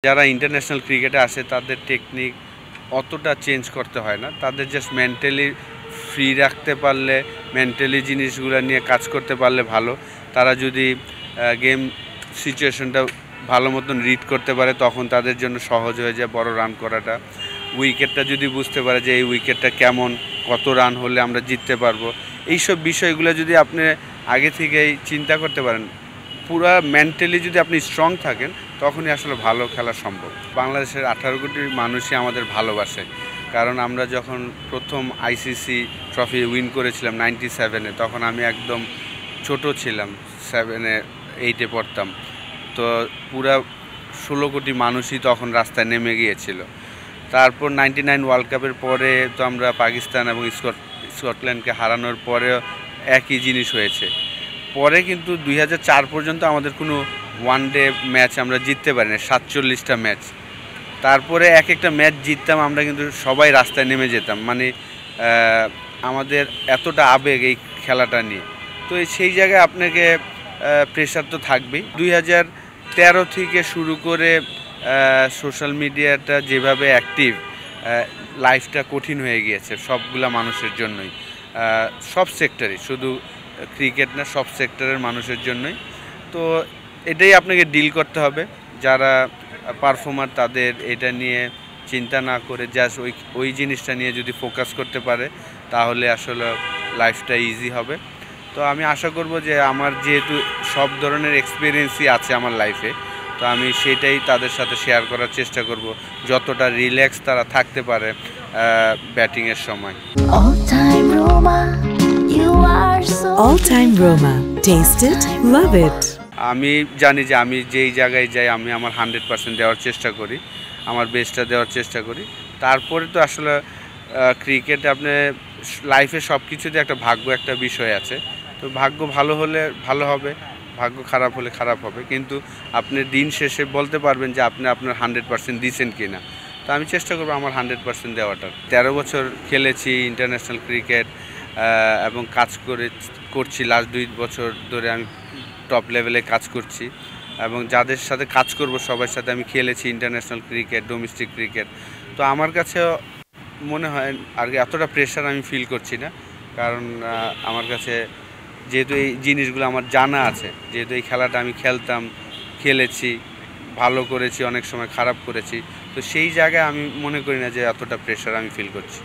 যারা ইন্টারন্যাশনাল ক্রিকেটে আসে তাদের টেকনিক অতটা চেঞ্জ করতে হয় না, তাদের জাস্ট মেন্টালি ফ্রি রাখতে পারলে, মেন্টালি জিনিসগুলো নিয়ে কাজ করতে পারলে ভালো। তারা যদি গেম সিচুয়েশনটা ভালো মতন রিড করতে পারে তখন তাদের জন্য সহজ হয়ে যায় বড় রান করাটা। উইকেটটা যদি বুঝতে পারে যে এই উইকেটটা কেমন, কত রান হলে আমরা জিততে পারবো, এইসব বিষয়গুলো যদি আপনি আগে থেকেই চিন্তা করতে পারেন, পুরা মেন্টালি যদি আপনি স্ট্রং থাকেন তখনই আসলে ভালো খেলা সম্ভব। বাংলাদেশের 18 কোটি মানুষই আমাদের ভালোবাসে, কারণ আমরা যখন প্রথম আইসিসি ট্রফি উইন করেছিলাম 97-এ, তখন আমি একদম ছোট ছিলাম, 7-8-এ পড়তাম। তো পুরা 16 কোটি মানুষই তখন রাস্তায় নেমে গিয়েছিল। তারপর 99 ওয়ার্ল্ড কাপের পরে তো আমরা পাকিস্তান এবং স্কটল্যান্ডকে হারানোর পরেও একই জিনিস হয়েছে। পরে কিন্তু 2004 পর্যন্ত আমাদের কোনো ওয়ান ডে ম্যাচ আমরা জিততে পারি না, 47টা ম্যাচ। তারপরে এক একটা ম্যাচ জিততাম আমরা, কিন্তু সবাই রাস্তায় নেমে যেতাম, মানে আমাদের এতটা আবেগ এই খেলাটা নিয়ে। তো সেই জায়গায় আপনাকে প্রেশার তো থাকবেই। 2013 থেকে শুরু করে সোশ্যাল মিডিয়াটা যেভাবে অ্যাক্টিভ, লাইফটা কঠিন হয়ে গিয়েছে সবগুলা মানুষের জন্যই, সব সেক্টরে, শুধু ক্রিকেট না, সব সেক্টরের মানুষের জন্যই। তো এটাই আপনাকে ডিল করতে হবে। যারা পারফর্মার তাদের এটা নিয়ে চিন্তা না করে জাস্ট ওই জিনিসটা নিয়ে যদি ফোকাস করতে পারে তাহলে আসলে লাইফটা ইজি হবে। তো আমি আশা করব যে আমার যেহেতু সব ধরনের এক্সপিরিয়েন্সই আছে আমার লাইফে, তো আমি সেটাই তাদের সাথে শেয়ার করার চেষ্টা করব, যতটা রিল্যাক্স তারা থাকতে পারে ব্যাটিংয়ের সময়। All time Roma. Taste it, love it. আমি জানি যে আমি যেই জায়গায় যাই আমি আমার 100% দেওয়ার চেষ্টা করি, আমার বেস্টটা দেওয়ার চেষ্টা করি। তারপরে তো আসলে ক্রিকেট আপনি লাইফে সব কিছুতে একটা ভাগ্য একটা বিষয় আছে। তো ভাগ্য ভালো হলে ভালো হবে, ভাগ্য খারাপ হলে খারাপ হবে, কিন্তু আপনি দিন শেষে বলতে পারবেন যে আপনি আপনার 100% দিয়েছেন কি না। তো আমি চেষ্টা করবো আমার 100% দেওয়াটার। 13 বছর খেলেছি ইন্টারন্যাশনাল ক্রিকেট, এবং কাজ করছি লাস্ট 2 বছর ধরে আমি টপ লেভেলে কাজ করছি, এবং যাদের সাথে কাজ করব সবার সাথে আমি খেলেছি ইন্টারন্যাশনাল ক্রিকেট, ডোমেস্টিক ক্রিকেট। তো আমার কাছেও মনে হয় আর এতটা প্রেশার আমি ফিল করছি না, কারণ আমার কাছে যেহেতু এই জিনিসগুলো আমার জানা আছে, যেহেতু এই খেলাটা আমি খেলেছি, ভালো করেছি, অনেক সময় খারাপ করেছি, তো সেই জায়গায় আমি মনে করি না যে এতটা প্রেশার আমি ফিল করছি।